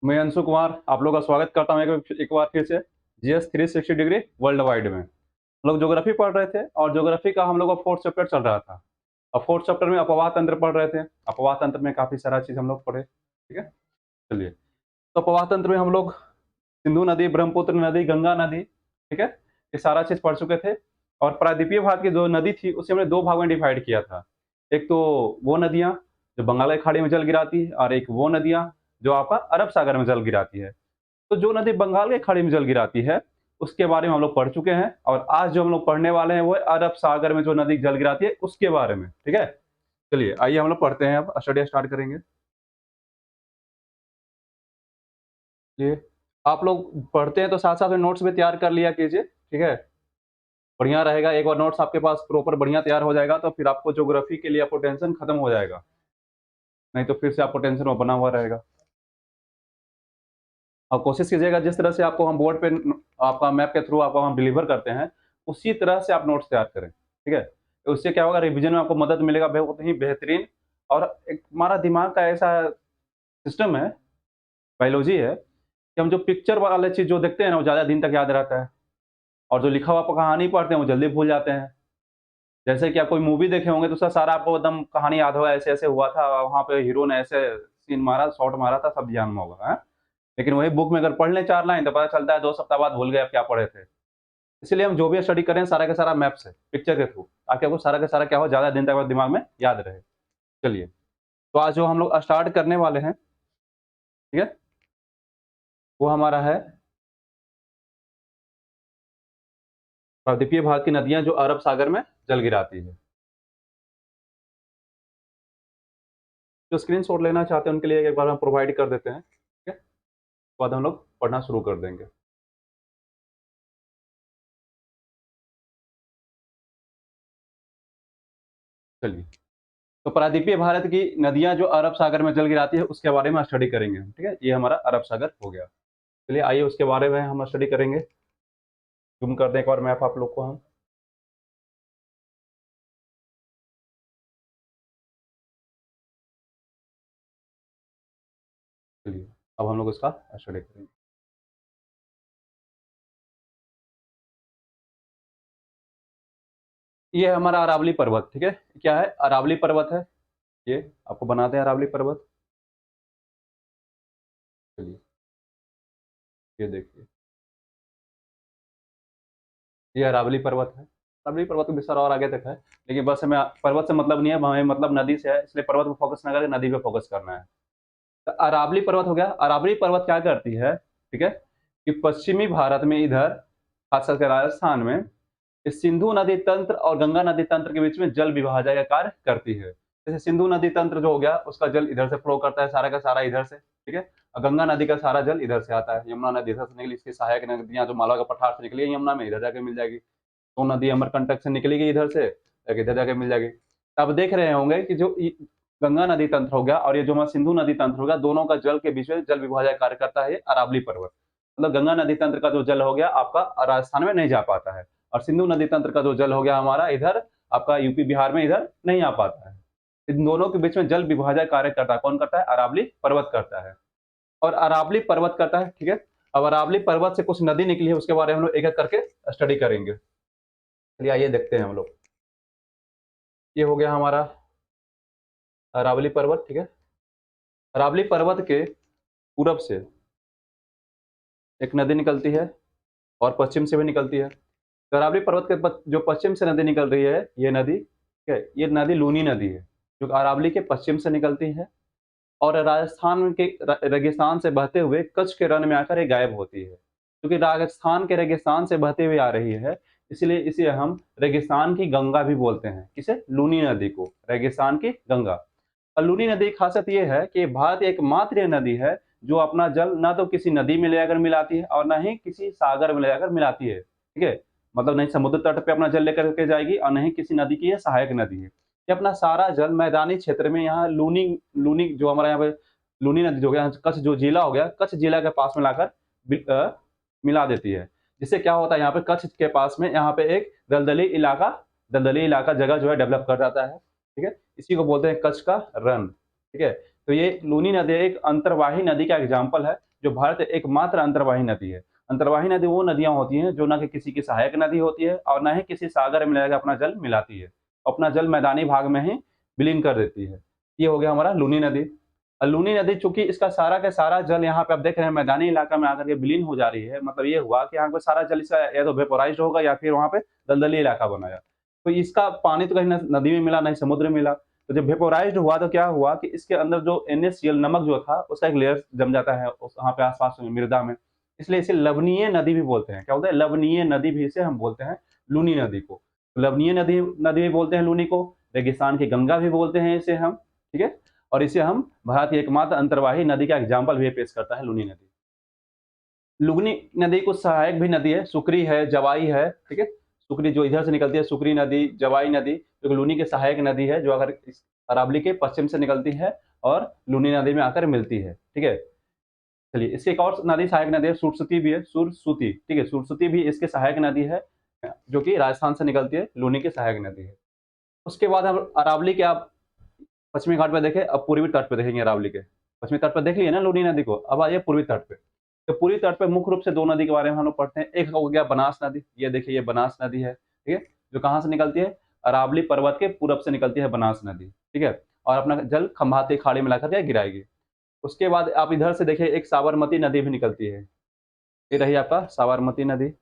मैं अंशु कुमार आप लोग का स्वागत करता हूँ एक बार फिर से जीएस 360 डिग्री वर्ल्ड वाइड में। हम लोग ज्योग्राफी पढ़ रहे थे और ज्योग्राफी का हम लोग का फोर्थ चैप्टर चल रहा था। और फोर्थ चैप्टर में अपवाह तंत्र पढ़ रहे थे। अपवाह तंत्र में काफ़ी सारा चीज़ हम लोग पढ़े, ठीक है? चलिए, तो अपवाह तंत्र में हम लोग सिंधु नदी, ब्रह्मपुत्र नदी, गंगा नदी, ठीक है? ये सारा चीज़ पढ़ चुके थे। और प्रायद्वीपीय भारत की जो नदी थी उसे हमने 2 भाग में डिवाइड किया था। एक तो वो नदियाँ जो बंगाल की खाड़ी में जल गिराती है और एक वो नदियाँ जो आपका अरब सागर में जल गिराती है। तो जो नदी बंगाल की खाड़ी में जल गिराती है, उसके बारे में हम लोग पढ़ चुके हैं और आज जो हम लोग पढ़ने वाले हैं वो है अरब सागर में जो नदी जल गिराती है उसके बारे में, ठीक है? चलिए आइए हम लोग पढ़ते हैं, अब स्टडी स्टार्ट करेंगे। ये आप लोग पढ़ते हैं तो साथ-साथ में नोट्स भी तैयार कर लिया कीजिए, ठीक है? बढ़िया रहेगा, एक बार नोट्स आपके पास प्रॉपर बढ़िया तैयार हो जाएगा तो फिर आपको ज्योग्राफी के लिए आपको टेंशन खत्म हो जाएगा, नहीं तो फिर से आपको टेंशन बना हुआ रहेगा। और कोशिश कीजिएगा जिस तरह से आपको हम बोर्ड पे आपका मैप के थ्रू आपको हम डिलीवर करते हैं, उसी तरह से आप नोट्स तैयार करें, ठीक है? तो उससे क्या होगा, रिवीजन में आपको मदद मिलेगा बहुत ही बेहतरीन। और एक हमारा दिमाग का ऐसा सिस्टम है, बायोलॉजी है कि हम जो पिक्चर वाला चीज़ जो देखते हैं ना, वो ज़्यादा दिन तक याद रहता है और जो लिखा हुआ आप कहानी पढ़ते हैं, वो जल्दी भूल जाते हैं। जैसे कि आप कोई मूवी देखे होंगे तो उसका सारा आपको एकदम कहानी याद होगा, ऐसे-ऐसे हुआ था, वहाँ पे हीरो ने ऐसे सीन मारा, शॉट मारा था, सब ध्यान में होगा, हैं? लेकिन वही बुक में अगर पढ़ लें 4 लाइन तो पता चलता है 2 सप्ताह बाद भूल गए आप क्या पढ़े थे। इसलिए हम जो भी स्टडी करें सारा का सारा मैप से, पिक्चर के थ्रू, ताकि आपको सारा का सारा क्या हो, ज़्यादा दिन तक आपके दिमाग में याद रहे। चलिए, तो आज जो हम लोग स्टार्ट करने वाले हैं, ठीक है? वो हमारा है द्वीपीय भारत की नदियाँ जो अरब सागर में जल गिराती है। जो स्क्रीनशॉट लेना चाहते हैं उनके लिए एक बार हम प्रोवाइड कर देते हैं, ठीक है? उसके बाद हम लोग पढ़ना शुरू कर देंगे। चलिए, तो प्रायद्वीपीय भारत की नदियाँ जो अरब सागर में जल गिराती है उसके बारे में स्टडी करेंगे हम, ठीक है? ये हमारा अरब सागर हो गया। चलिए आइए उसके बारे में हम स्टडी करेंगे। ज़ूम कर दें एक बार मैप आप लोग को हम। चलिए, अब हम लोग इसका स्टडी करेंगे। ये है हमारा अरावली पर्वत, ठीक है? क्या है? अरावली पर्वत है। ये आपको बनाते हैं अरावली पर्वत। चलिए, ये देखिए, ये अरावली पर्वत है। अरावली पर्वत का विस्तार और आगे तक है, लेकिन बस हमें पर्वत से मतलब नहीं है, हमें मतलब नदी से है, इसलिए पर्वत पे फोकस ना करके नदी पे फोकस करना है। तो अरावली पर्वत हो गया। अरावली पर्वत क्या करती है, ठीक है? कि पश्चिमी भारत में इधर, खास करके राजस्थान में, इस सिंधु नदी तंत्र और गंगा नदी तंत्र के बीच में जल विभाजन का कार्य करती है। जैसे सिंधु नदी तंत्र जो हो गया, उसका जल इधर से फ्लो करता है, सारा का सारा इधर से, ठीक है? और गंगा नदी का सारा जल इधर से आता है, यमुना नदी इधर से निकली, इसकी सहायक नदियाँ जो मालवा के पठार से निकली है यमुना में, इधर जाके मिल जाएगी। तो नदी अमरकंटक से निकलेगी इधर से, एक इधर जाके मिल जाएगी। अब देख रहे होंगे कि जो गंगा नदी तंत्र हो गया और ये जो हमारा सिंधु नदी तंत्र हो गया, दोनों का जल के बीच में जल विभाजन कार्य करता है ये अरावली पर्वत। मतलब गंगा नदी तंत्र का जो जल हो गया आपका राजस्थान में नहीं जा पाता है और सिंधु नदी तंत्र का जो जल हो गया हमारा इधर आपका यूपी बिहार में इधर नहीं आ पाता है। इन दोनों के बीच में जल विभाजन कार्य करता है, कौन करता है? अरावली पर्वत करता है। और अरावली पर्वत करता है, ठीक है? अब अरावली पर्वत से कुछ नदी निकली है, उसके बारे में हम लोग एक एक करके स्टडी करेंगे। चलिए आइए देखते हैं हम लोग। ये हो गया हमारा अरावली पर्वत, ठीक है? अरावली पर्वत के पूरब से एक नदी निकलती है और पश्चिम से भी निकलती है। तो अरावली पर्वत के जो पश्चिम से नदी निकल रही है, ये नदी, ठीक है? ये नदी लूनी नदी है, जो अरावली के पश्चिम से निकलती है और राजस्थान के रेगिस्तान से बहते हुए कच्छ के रण में आकर ये गायब होती है। क्योंकि राजस्थान के रेगिस्तान से बहते हुए आ रही है, इसलिए इसे हम रेगिस्तान की गंगा भी बोलते हैं। किसे? लूनी नदी को, रेगिस्तान की गंगा। लूनी नदी की खासियत ये है कि भारत की एकमात्र नदी है जो अपना जल ना तो किसी नदी में ले जाकर मिलाती है और ना ही किसी सागर में ले जाकर मिलाती है, ठीक है? मतलब नहीं समुद्र तट पे अपना जल लेकर के जाएगी और नहीं किसी नदी की ये सहायक नदी है। ये अपना सारा जल मैदानी क्षेत्र में यहाँ लूनी लूनी जो हमारे यहाँ पे लूनी नदी जो हो गया, कच्छ जो जिला हो गया, कच्छ जिला के पास में लाकर मिला देती है। जिससे क्या होता है, यहाँ पे कच्छ के पास में यहाँ पे एक दलदली इलाका जगह जो है डेवलप कर जाता है, ठीक है? इसी को बोलते हैं कच्छ का रण, ठीक है? तो ये लूनी नदी एक अंतर्वाही नदी का एग्जाम्पल है, जो भारत एकमात्र अंतर्वाही नदी है। अंतर्वाही नदी वो नदियाँ होती हैं जो ना कि किसी की सहायक नदी होती है और ना ही किसी सागर में मिलाकर अपना जल मिलाती है। अपना जल मैदानी भाग में ही विलीन कर देती है। ये हो गया हमारा लूनी नदी। लूनी नदी चूँकि इसका सारा का सारा जल यहाँ पे आप देख रहे हैं मैदानी इलाका में आकर के विलीन हो जा रही है, मतलब ये हुआ कि यहाँ पे सारा जल इसका या तो वेपोराइज़्ड होगा या फिर वहाँ पे दलदली इलाका बनाया। तो इसका पानी तो कहीं न नदी में मिला, ना ही समुद्र में मिला। तो जब वेपोराइज़्ड हुआ तो क्या हुआ कि इसके अंदर जो NaCl नमक जो था, उसका एक लेयर जम जाता है उस वहाँ पे आस-पास में मृदा में। इसलिए इसे लवणीय नदी भी बोलते हैं। क्या बोलते हैं? लवणीय नदी भी इसे हम बोलते हैं, लूनी नदी को। लवणीय नदी नदी भी बोलते हैं लूनी को, रेगिस्तान की गंगा भी बोलते हैं इसे हम, ठीक है? और इसे हम भारत की एकमात्र अंतर्वाही नदी का एग्जाम्पल भी ये पेश करता है लूनी नदी। लुगनी नदी कुछ सहायक भी नदी है, सुकरी है, जवाई है, ठीक है? सुकरी जो इधर से निकलती है, सुकरी नदी, जवाई नदी, जो कि लूनी की सहायक नदी है, जो अगर इस अरावली के पश्चिम से निकलती है और लूनी नदी में आकर मिलती है, ठीक है? चलिए, इसकी एक और नदी सहायक नदी है, सुरसुती भी है, सुरसुती, ठीक है? सुरसुती भी इसकी सहायक नदी है जो कि राजस्थान से निकलती है, लूनी की सहायक नदी है। उसके बाद हम अरावली के आप पश्चिमी घाट पे देखें, अब पूर्वी तट पे देखेंगे अरावली के। पश्चिमी तट पे देख लिए ना लूनी नदी को, अब आइए पूर्वी तट पे। तो पूर्वी तट पे मुख्य रूप से 2 नदी के बारे में हम लोग पढ़ते हैं। एक हो गया बनास नदी, ये देखिए ये बनास नदी है, ठीक है? जो कहाँ से निकलती है? अरावली पर्वत के पूरब से निकलती है बनास नदी, ठीक है? और अपना जल खंभाती खाड़ी में लाकर के गिराएगी। उसके बाद आप इधर से देखिए एक साबरमती नदी भी निकलती है। ये रही आपका साबरमती नदी,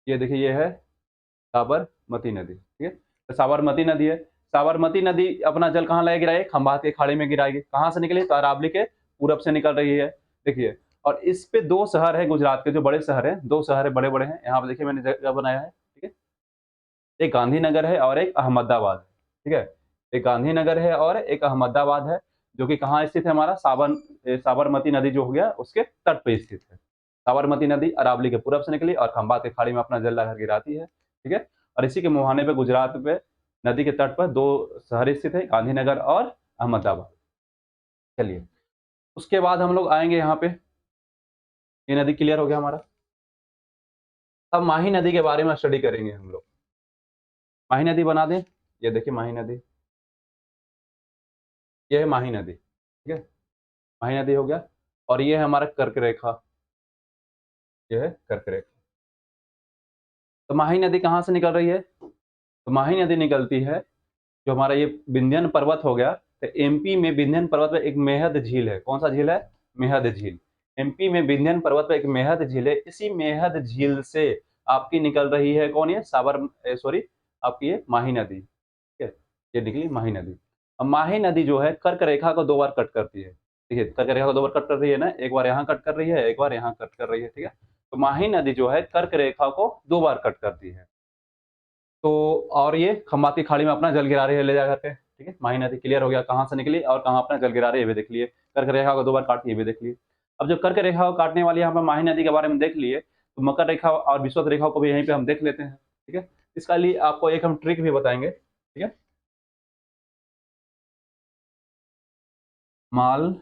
ये देखिए ये है साबरमती नदी, ठीक है? तो साबरमती नदी है। साबरमती नदी अपना जल कहाँ लाए गिराए? खंभात के खाड़ी में गिराएगी। कहाँ से निकली? तो अरावली के पूरब से निकल रही है, देखिए। और इस पे 2 शहर हैं गुजरात के जो बड़े शहर हैं, 2 शहर बड़े-बड़े हैं। यहाँ पे देखिए मैंने जगह बनाया है, ठीक है? एक गांधीनगर है और एक अहमदाबाद है, ठीक है? एक गांधीनगर है और एक अहमदाबाद है, जो कि कहाँ स्थित है हमारा? साबरमती नदी जो हो गया उसके तट पे स्थित है। साबरमती नदी अरावली के पूरब से निकली और खंभात की खाड़ी में अपना जल लाकर गिराती है, ठीक है? और इसी के मुहाने पे गुजरात पे नदी के तट पर 2 शहर स्थित है, गांधीनगर और अहमदाबाद। चलिए, उसके बाद हम लोग आएँगे यहाँ पे, ये नदी क्लियर हो गया हमारा। अब माही नदी के बारे में स्टडी करेंगे हम लोग। माही नदी बना दें? ये देखिए माही नदी, ये है माही नदी, ठीक है? माही नदी हो गया और ये है हमारा कर्क रेखा, ये है कर्क रेखा। तो माही नदी कहाँ से निकल रही है? तो माही नदी निकलती है जो हमारा ये विंध्यन पर्वत हो गया, तो एमपी में विंध्यन पर्वत पे एक मेहद झील है। कौन सा झील है? मेहद झील। एमपी में विंध्यन पर्वत पे एक मेहद झील है। इसी मेहद झील से आपकी निकल रही है कौन ये? सॉरी आपकी ये माही नदी, ठीक है? ये निकली माही नदी। अब माही नदी जो है कर्क रेखा को 2 बार कट करती है। देखिए कर्क रेखा को 2 बार कट कर रही है ना, एक बार यहाँ कट कर रही है, एक बार यहाँ कट कर रही है, ठीक है? तो माही नदी जो है कर्क रेखा को 2 बार कट करती है। तो और ये खंबात की खाड़ी में अपना जल गिरा रही है ले जा करके, ठीक है? माही नदी क्लियर हो गया कहाँ से निकली और कहाँ अपना जल गिरा रही है, ये भी देख लिए। कर्क रेखा को 2 बार काटी, ये भी देख लिए। अब जो कर्क रेखा को काटने वाली यहाँ पे माही नदी के बारे में देख लिए, तो मकर रेखा और विषुवत रेखा को भी यहीं पे हम देख लेते हैं, ठीक है? इसका लिए आपको एक हम ट्रिक भी बताएँगे, ठीक है? माल,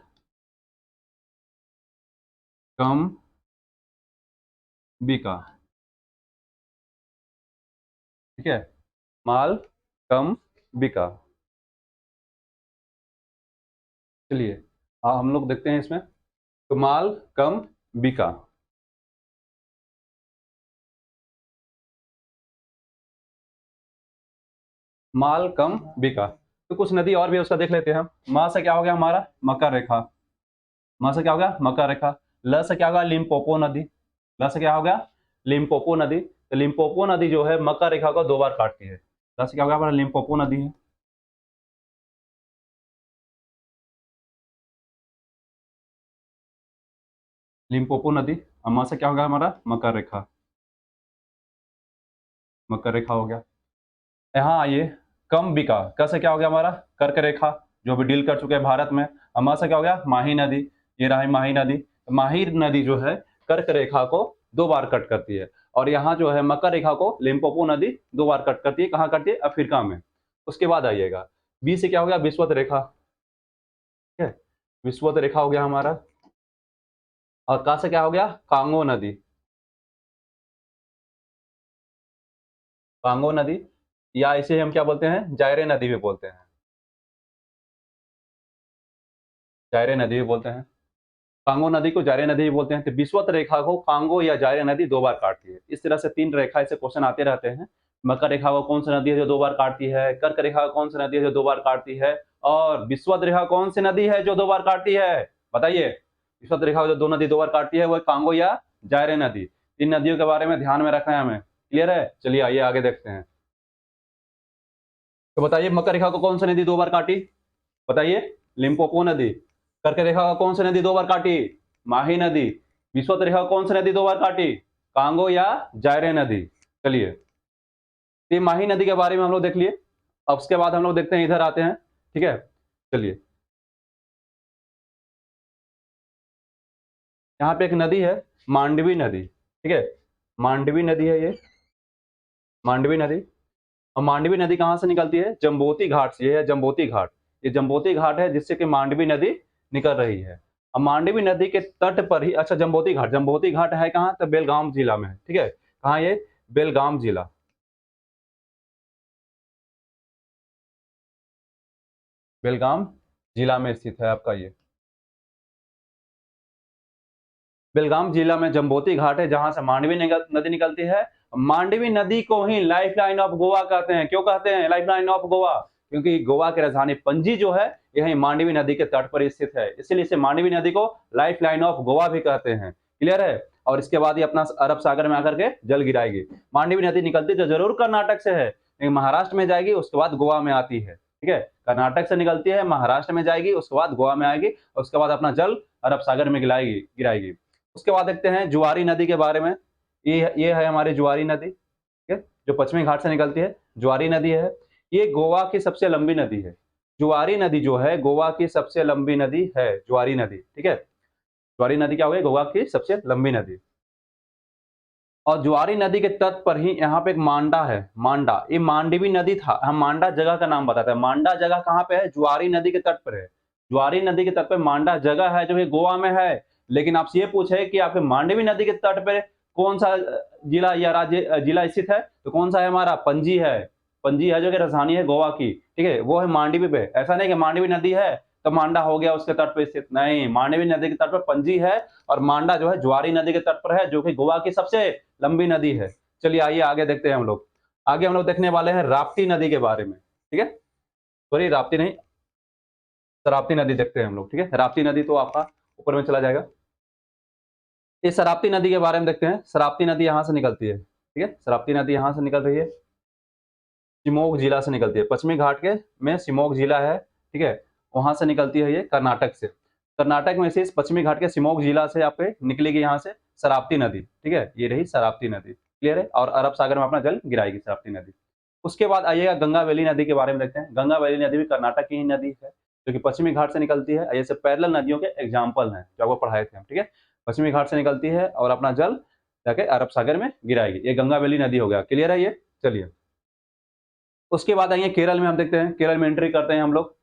कम, बीका, ठीक है? माल, कम, बिका। चलिए हम लोग देखते हैं इसमें। तो माल, कम, बिका। माल, कम, बिका। तो कुछ नदी और भी है उसका देख लेते हैं हम। माँ से क्या हो गया हमारा? मकर रेखा। माँ से क्या हो गया? मकर रेखा। ल से क्या होगा? लिम्पोपो नदी। ल से क्या हो गया? लिम्पोपो नदी। तो लिम्पोपो नदी जो है मकर रेखा को 2 बार काटती है। ल से क्या हो गया हमारा? लिम्पोपो नदी है। लिम्पोपो नदी। और माँ से क्या हो गया हमारा? मकर रेखा। मकर रेखा हो गया। यहाँ आइए, कम बिका। क से क्या हो गया हमारा? कर्क रेखा, जो अभी डील कर चुके हैं भारत में। अमा से क्या हो गया? माही नदी। ये रहा माही नदी। माही नदी जो है कर्क रेखा को 2 बार कट करती है और यहाँ जो है मकर रेखा को लिम्पोपो नदी 2 बार कट करती है। कहाँ करती है? अफ्रीका में। उसके बाद आइएगा, बी से क्या हो गया? विषुवत रेखा, ठीक है? विषुवत रेखा हो गया हमारा। और का से क्या हो गया? कांगो नदी। कांगो नदी, या इसे हम क्या बोलते हैं? जायरे नदी भी बोलते हैं। जायरे नदी भी बोलते हैं। कांगो नदी को जायरे नदी भी बोलते हैं। तो विषुवत रेखा को कांगो या जायरे नदी 2 बार काटती है। इस तरह से 3 रेखा ऐसे क्वेश्चन आते रहते हैं। मकर रेखा को कौन सी नदी है जो 2 बार काटती है? कर्क रेखा कौन सी नदी है जो 2 बार काटती है? और विषुवत रेखा कौन सी नदी है जो 2 बार काटती है? बताइए। विषुवत रेखा जो 2 नदी 2 बार काटती है वो कांगो या जायरे नदी। इन नदियों के बारे में ध्यान में रखना है हमें। क्लियर है? चलिए आइए आगे देखते हैं। तो बताइए मकर रेखा को कौन सी नदी 2 बार काटी? बताइए। लिम्पोपो नदी। कर्क रेखा को कौन सी नदी 2 बार काटी? माही नदी। विषुवत रेखा को कौन सी नदी 2 बार काटी? कांगो या जायरे नदी। चलिए, ये माही नदी के बारे में हम लोग देख लिए। अब उसके बाद हम लोग देखते हैं, इधर आते हैं। ठीक है, चलिए। यहाँ पे एक नदी है, मांडवी नदी। ठीक है, मांडवी नदी है ये, मांडवी नदी। और मांडवी नदी कहाँ से निकलती है? जम्बोती घाट से। ये है जम्बोती घाट। ये जम्बोती घाट है जिससे कि मांडवी नदी निकल रही है। अब मांडवी नदी के तट पर ही, अच्छा जम्बोती घाट है कहाँ? तो बेलगाम जिला में है। ठीक है, कहाँ ये? बेलगाम जिला। बेलगाम जिला में स्थित है आपका ये। बेलगाम जिला में जम्बोती घाट है जहां से नदी निकलती है। मांडवी नदी को ही लाइफ लाइन ऑफ गोवा कहते हैं। क्यों कहते हैं लाइफ लाइन ऑफ गोवा? क्योंकि गोवा की राजधानी पणजी जो है यही मांडवी नदी के तट पर स्थित है, इसलिए इसे मांडवी नदी को लाइफ लाइन ऑफ गोवा भी कहते हैं। क्लियर है? और इसके बाद ये अपना अरब सागर में आकर के जल गिराएगी। मांडवी नदी निकलती तो जरूर कर्नाटक से है, लेकिन महाराष्ट्र में जाएगी, उसके बाद गोवा में आती है। ठीक है, कर्नाटक से निकलती है, महाराष्ट्र में जाएगी, उसके बाद गोवा में आएगी, और उसके बाद अपना जल अरब सागर में गिराएगी। उसके बाद देखते हैं जुआरी नदी के बारे में। ये है हमारी जुआरी नदी। ठीक है, जो पश्चिमी घाट से निकलती है, जुआरी नदी है। ये गोवा की सबसे लंबी नदी है। जुआरी नदी जो है गोवा की सबसे लंबी नदी है, जुआरी नदी। ठीक है, जुआरी नदी क्या हो गई? गोवा की सबसे लंबी नदी। और जुआरी नदी के तट पर ही यहाँ पे एक मांडा है, मांडा। ये मांडवी नदी था, हम मांडा जगह का नाम बताते हैं। मांडा जगह कहाँ पे है? जुआरी नदी के तट पर है। जुआरी नदी के तट पर मांडा जगह है जो कि गोवा में है। लेकिन आपसे ये पूछे कि आपके मांडवी नदी के तट पर कौन सा जिला या राज्य जिला स्थित है, तो कौन सा है? हमारा पणजी है। पणजी है जो कि राजधानी है गोवा की। ठीक है, वो है मांडवी पे। ऐसा नहीं कि मांडवी नदी है तो मांडा हो गया उसके तट पर स्थित, नहीं। मांडवी नदी के तट पर पणजी है, और मांडा जो है जुआरी नदी के तट पर है जो कि गोवा की सबसे लंबी नदी है। चलिए आइए आगे देखते हैं हम लोग। आगे हम लोग देखने वाले हैं राप्ती नदी के बारे में। ठीक है, सॉरी राप्ती नहीं, शरावती नदी देखते हैं हम लोग। ठीक है, राप्ती नदी तो आपका ऊपर में चला जाएगा। ये शरावती नदी के बारे में देखते हैं। शरावती नदी यहाँ से निकलती है। ठीक है, शरावती नदी यहाँ से निकल रही है, शिमोग जिला से निकलती है। पश्चिमी घाट के में शिमोग जिला है। ठीक है, वहां से निकलती है ये कर्नाटक से। कर्नाटक में से इस पश्चिमी घाट के शिमोग जिला से आप निकलेगी यहाँ से शरावती नदी। ठीक है, ये रही शरावती नदी। क्लियर है? और अरब सागर में अपना जल गिराएगी शरावती नदी। उसके बाद आइएगा गंगा वैली नदी के बारे में देखते हैं। गंगा वैली नदी भी कर्नाटक की ही नदी है जो कि पश्चिमी घाट से निकलती है। ये सब पैरेलल नदियों के एग्जाम्पल हैं जो आपको पढ़ाए थे हम। ठीक है, पश्चिमी घाट से निकलती है और अपना जल जाके अरब सागर में गिराएगी। ये गंगा वैली नदी हो गया। क्लियर है ये? चलिए, उसके बाद आइए केरल में हम देखते हैं। केरल में एंट्री करते हैं हम लोग।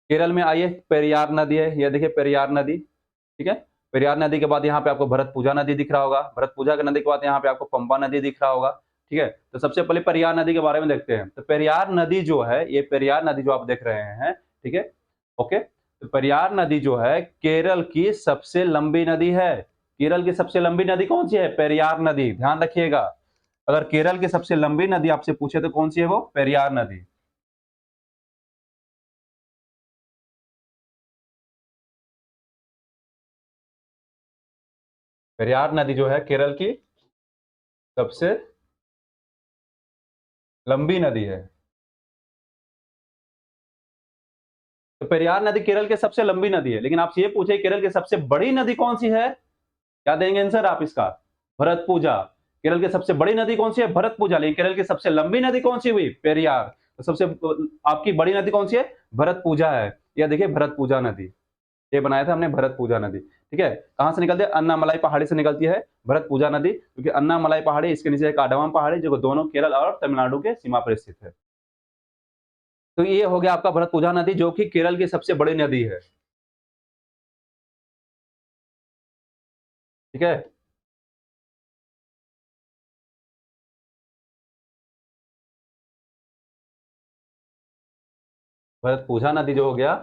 केरल में आइए, पेरियार नदी है, ये देखिए पेरियार नदी। ठीक है, पेरियार नदी के बाद यहाँ पे आपको भरतपूजा नदी दिख रहा होगा। भरतपूजा नदी के बाद यहाँ पे आपको पंपा नदी दिख रहा होगा। ठीक है, तो सबसे पहले पेरियार नदी के बारे में देखते हैं। तो पेरियार नदी जो है, ये पेरियार नदी जो आप देख रहे हैं, ठीक है, ओके। तो पेरियार नदी जो है केरल की सबसे लंबी नदी है। केरल की सबसे लंबी नदी कौन सी है? पेरियार नदी। ध्यान रखिएगा, अगर केरल की सबसे लंबी नदी आपसे पूछे तो कौन सी है? वो पेरियार नदी। पेरियार नदी जो है केरल की सबसे लंबी नदी है। तो पेरियार नदी केरल की सबसे लंबी नदी है, लेकिन आपसे ये पूछे केरल की सबसे बड़ी नदी कौन सी है? क्या देंगे आंसर आप इसका? भरतपूजा। केरल की सबसे बड़ी नदी कौन सी है? भरतपूजा। लेकिन केरल की सबसे लंबी नदी कौन सी हुई? पेरियार। तो सबसे आपकी बड़ी नदी कौन सी है? भरतपूजा है। यह देखिए भरतपूजा नदी, ये बनाया था हमने, भरतपूजा नदी। ठीक है, कहां से निकलती है? अन्नामलाई पहाड़ी से निकलती है भरतपूजा नदी, क्योंकि अन्नामलाई पहाड़ी, इसके नीचे एक काडवाम पहाड़ी, जो दोनों केरल और तमिलनाडु के सीमा पर स्थित है। तो ये हो गया आपका भरतपूजा नदी जो कि केरल की सबसे बड़ी नदी है। ठीक है, भरतपूजा नदी जो हो गया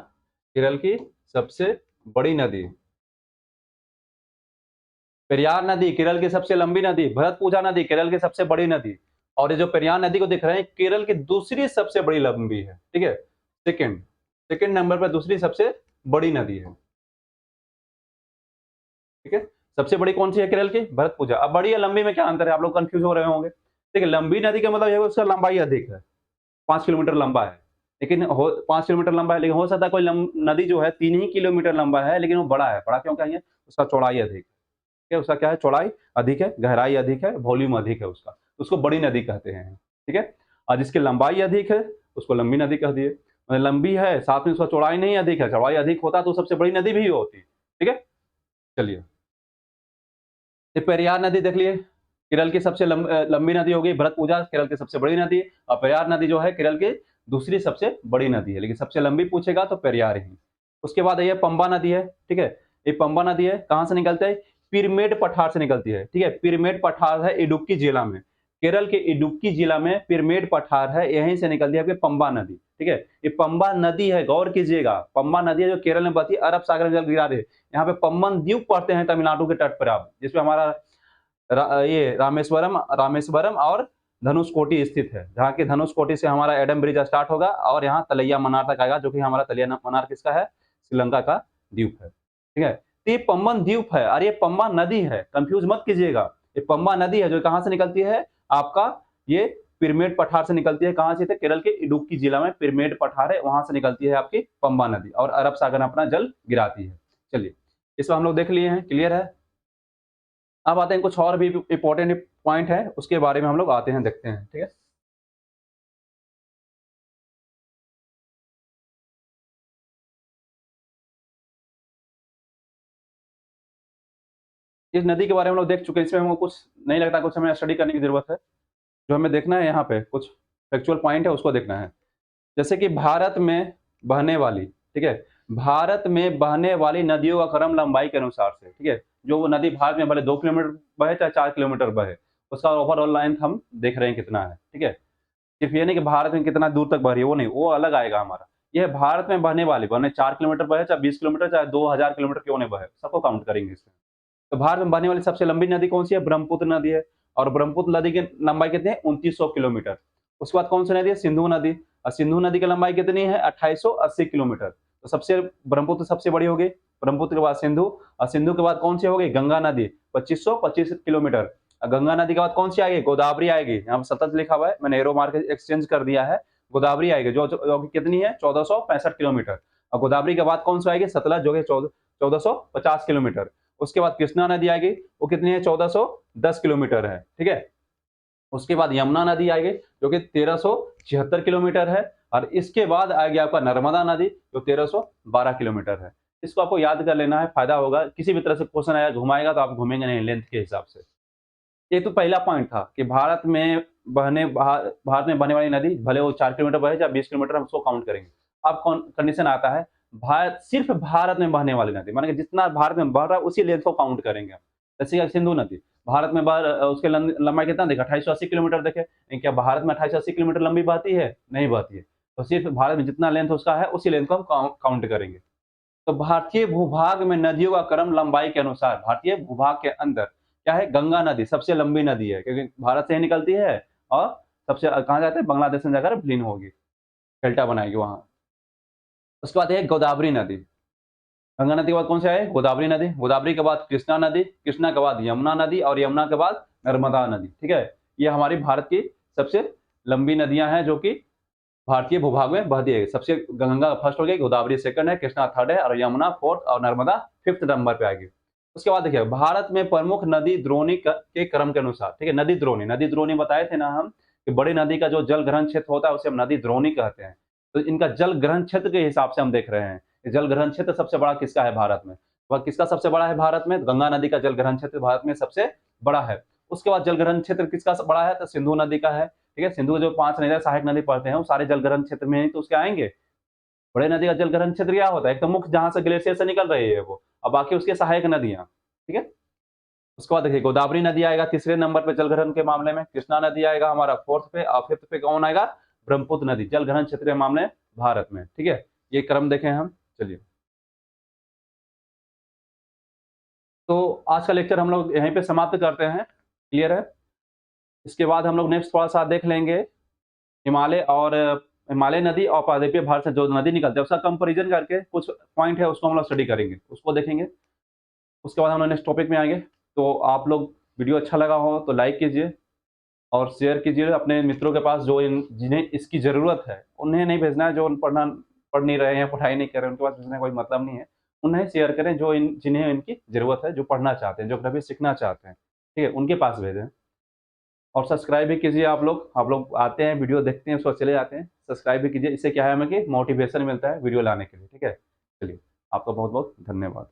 केरल की सबसे बड़ी नदी, पेरियार नदी केरल की सबसे लंबी नदी, भरतपुजा नदी केरल की सबसे बड़ी नदी, और ये जो पेरियार नदी को दिख रहे हैं केरल की दूसरी सबसे बड़ी लंबी है, ठीक है। सेकंड सेकंड नंबर पर दूसरी सबसे बड़ी नदी है, ठीक है। सबसे बड़ी कौन सी है केरल की? भरतपुजा। अब बड़ी या लंबी में क्या अंतर है? आप लोग कंफ्यूज हो रहे होंगे। देखिए लंबी नदी का मतलब ये है उसका लंबाई अधिक है, 5 किलोमीटर लंबा है। लेकिन हो 5 किलोमीटर लंबा है, लेकिन हो सकता है कोई नदी जो है 3 ही किलोमीटर लंबा है, लेकिन वो बड़ा है। बड़ा क्यों कहेंगे? उसका चौड़ाई अधिक है। ठीक है, उसका क्या है? चौड़ाई अधिक है, गहराई अधिक है, वॉल्यूम अधिक है उसका। तो उसको बड़ी नदी कहते हैं, ठीक है। और जिसकी लंबाई अधिक है, उसको लंबी नदी कह दिए। मतलब लंबी है, साथ में उसका चौड़ाई नहीं अधिक है, चौड़ाई अधिक होता तो सबसे बड़ी नदी भी होती, ठीक है। चलिए, ये पेरियार नदी देख लिए, केरल की सबसे लंबी नदी हो गई। भरतपुजा केरल की सबसे बड़ी नदी, और पेरियार नदी जो है केरल की दूसरी सबसे बड़ी नदी है, लेकिन सबसे लंबी पूछेगा तो पेरियार ही। उसके बाद ये पंबा नदी है, ठीक है। ये पंबा नदी है, कहाँ से निकलता है? पिरमेड पठार से निकलती है, ठीक है। पिरमेड पठार है इडुक्की जिला में, केरल के इडुक्की जिला में पिरमेड पठार है, यहीं से निकलती है आपकी पंबा नदी, ठीक है। ये पंबा नदी है, गौर कीजिएगा, पंबा नदी है जो केरल में बहती है, अरब सागर में जल गिरा रही है। यहाँ पे पम्बन द्वीप पड़ते हैं तमिलनाडु के तट पर आप, जिसपे हमारा ये रामेश्वरम रामेश्वरम और धनुषकोटी स्थित है, जहाँ की धनुषकोटी से हमारा एडम ब्रिज स्टार्ट होगा और यहाँ तलैया मन्नार तक आएगा, जो कि हमारा तलैया मन्नार किसका है? श्रीलंका का द्वीप है, ठीक है। तो ये पंबन द्वीप है और ये पंबा नदी है, कंफ्यूज मत कीजिएगा। ये पंबा नदी है जो कहाँ से निकलती है? आपका ये पिरमेड पठार से निकलती है। कहाँ से? थे केरल के इडुक्की जिला में पिरमेड पठार है, वहां से निकलती है आपकी पंबा नदी और अरब सागर में अपना जल गिराती है। चलिए, इसको हम लोग देख लिए हैं, क्लियर है। अब आते हैं कुछ और भी इम्पोर्टेंट पॉइंट है, उसके बारे में हम लोग आते हैं, देखते हैं, ठीक है। इस नदी के बारे में हम लोग देख चुके हैं, इसमें हमको कुछ नहीं लगता कुछ हमें स्टडी करने की जरूरत है। जो हमें देखना है यहाँ पे कुछ फैक्चुअल पॉइंट है, उसको देखना है। जैसे कि भारत में बहने वाली, ठीक है, भारत में बहने वाली नदियों का क्रम लंबाई के अनुसार से, ठीक है। जो वो नदी भारत में भले 2 किलोमीटर बहे चाहे 4 किलोमीटर बहे, उसका ओवरऑल लेंथ हम देख रहे हैं कितना है, ठीक है। सिर्फ ये नहीं कि भारत में कितना दूर तक बह रही है, वो नहीं, वो अलग आएगा हमारा। ये है भारत में बहने वाली, बहने 4 किलोमीटर बहे चाहे 20 किलोमीटर चाहे 2000 किलोमीटर क्यों नहीं बहे, सबको काउंट करेंगे इसमें। तो भारत में बहने वाली सबसे लंबी नदी कौन सी है? ब्रह्मपुत्र नदी है। और ब्रह्मपुत्र नदी की लंबाई कितनी है? 2900 किलोमीटर। उसके बाद कौन सी नदी है? सिंधु नदी। और सिंधु नदी की लंबाई कितनी है? 2880 किलोमीटर। तो सबसे ब्रह्मपुत्र सबसे बड़ी होगी, ब्रह्मपुत्र के बाद सिंधु, और सिंधु के बाद कौन सी होगी? गंगा नदी, 2525 किलोमीटर। और गंगा नदी के बाद कौन सी आएगी? गोदावरी आएगी। यहाँ पर सतत लिखा हुआ है, मैंने एरो मार्क एक्सचेंज कर दिया है। गोदावरी आएगी जो कि कितनी है? 1465 किलोमीटर। और गोदावरी के बाद कौन सी आएगी? सतलज, जो कि 1450 किलोमीटर। उसके बाद कृष्णा नदी आएगी, वो कितनी है? 1410 किलोमीटर है, ठीक है। उसके बाद यमुना नदी आएगी जो कि 1376 किलोमीटर है। और इसके बाद आएगी आपका नर्मदा नदी जो 1312 किलोमीटर है। इसको आपको याद कर लेना है, फायदा होगा। किसी भी तरह से क्वेश्चन आया घुमाएगा तो आप घूमेंगे नहीं लेंथ के हिसाब से। ये तो पहला पॉइंट था कि भारत में बहने वाली नदी भले वो 4 किलोमीटर बहे या 20 किलोमीटर, हम उसको काउंट करेंगे। अब कौन कंडीशन आता है? भारत, सिर्फ भारत में बहने वाली नदी, माने कि जितना भारत में बह रहा है उसी लेंथ को काउंट करेंगे हम। जैसे कि सिंधु नदी, भारत में उसके लंबाई कितना देखा? 2880 किलोमीटर देखे। लेकिन क्या भारत में 2880 किलोमीटर लंबी बहती है? नहीं बहती है। तो सिर्फ भारत में जितना लेंथ उसका है उसी लेंथ को हम काउंट करेंगे। तो भारतीय भूभाग में नदियों का क्रम लंबाई के अनुसार, भारतीय भूभाग के अंदर क्या है? गंगा नदी सबसे लंबी नदी है, क्योंकि भारत से ही निकलती है और सबसे कहाँ जाते हैं? बांग्लादेश में जाकर विलीन होगी, डेल्टा बनाएगी वहां। उसके बाद है गोदावरी नदी। गंगा नदी के बाद कौन सी है? गोदावरी नदी। गोदावरी के बाद कृष्णा नदी, कृष्णा के बाद यमुना नदी, और यमुना के बाद नर्मदा नदी, ठीक है। ये हमारी भारत की सबसे लंबी नदियां हैं जो कि भारतीय भूभाग में बहती है। सबसे गंगा फर्स्ट हो गई, गोदावरी सेकंड है, कृष्णा थर्ड है, और यमुना फोर्थ, और नर्मदा फिफ्थ नंबर पे आएगी। उसके बाद देखिए भारत में प्रमुख नदी द्रोणी के क्रम के अनुसार, ठीक है। नदी द्रोणी बताए थे ना हम कि बड़ी नदी का जो जल ग्रहण क्षेत्र होता है उसे हम नदी द्रोणी कहते हैं। तो इनका जल ग्रहण क्षेत्र के हिसाब से हम देख रहे हैं कि जल ग्रहण क्षेत्र सबसे बड़ा किसका है भारत में? वह किसका सबसे बड़ा है भारत में? गंगा नदी का जल ग्रहण क्षेत्र भारत में सबसे बड़ा है। उसके बाद जल ग्रहण क्षेत्र किसका बड़ा है? तो सिंधु नदी का है, ठीक है। सिंधु जो 5 नदियां सहायक नदी पड़ते हैं वो सारे जल ग्रहण क्षेत्र में ही तो उसके आएंगे। बड़े नदी का जल ग्रहण क्षेत्र क्या होता है? एक तो मुख्य जहां से ग्लेशियर से निकल रही है वो, और बाकी उसके सहायक नदियां, ठीक है। उसके बाद देखिए गोदावरी नदी आएगा तीसरे नंबर पे जल ग्रहण के मामले में, कृष्णा नदी आएगा हमारा फोर्थ पे, और फिफ्थ पे कौन आएगा? ब्रह्मपुत्र नदी, जल ग्रहण क्षेत्र के मामले भारत में, ठीक है। ये क्रम देखें हम, चलिए। तो आज का लेक्चर हम लोग यहीं पे समाप्त करते हैं, क्लियर है? इसके बाद हम लोग नेक्स्ट थोड़ा-सा देख लेंगे हिमालय नदी और पादपीय भारत से जो नदी निकलती है, उसका कंपैरिज़न करके कुछ पॉइंट है उसको हम लोग स्टडी करेंगे, उसको देखेंगे। उसके बाद हम लोग नेक्स्ट टॉपिक में आएँगे। तो आप लोग वीडियो अच्छा लगा हो तो लाइक कीजिए और शेयर कीजिए अपने मित्रों के पास जो जिन्हें इसकी ज़रूरत है। उन्हें नहीं भेजना है जो पढ़ नहीं रहे हैं, पढ़ाई नहीं कर रहे हैं, उनके पास भेजने का कोई मतलब नहीं है। उन्हें शेयर करें जो जिन्हें इनकी ज़रूरत है, जो पढ़ना चाहते हैं, ज्योग्राफी सीखना चाहते हैं, ठीक है? उनके पास भेजें। और सब्सक्राइब भी कीजिए आप लोग आते हैं, वीडियो देखते हैं, उसके बाद चले जाते हैं। सब्सक्राइब भी कीजिए, इससे क्या है हमें कि मोटिवेशन मिलता है वीडियो लाने के लिए, ठीक है? चलिए, आपका बहुत-बहुत धन्यवाद।